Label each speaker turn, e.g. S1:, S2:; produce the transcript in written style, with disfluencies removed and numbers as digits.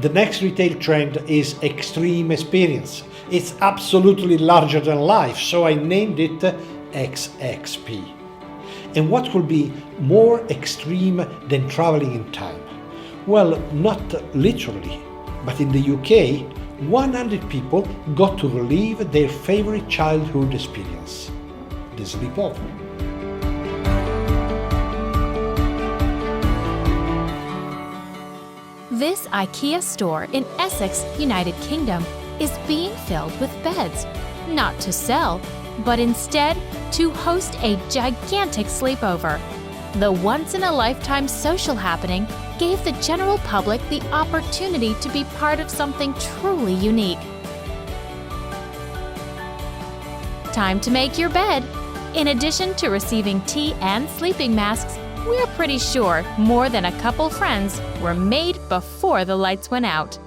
S1: The next retail trend is extreme experience. It's absolutely larger than life, so I named it XXP. And what could be more extreme than traveling in time? Well, not literally, but in the UK, 100 people got to relive their favorite childhood experience, the sleepover.
S2: This IKEA store in Essex, United Kingdom, is being filled with beds, not to sell, but instead to host a gigantic sleepover. The once-in-a-lifetime social happening gave the general public the opportunity to be part of something truly unique. Time to make your bed. In addition to receiving tea and sleeping masks, we're pretty sure more than a couple friends were made before the lights went out.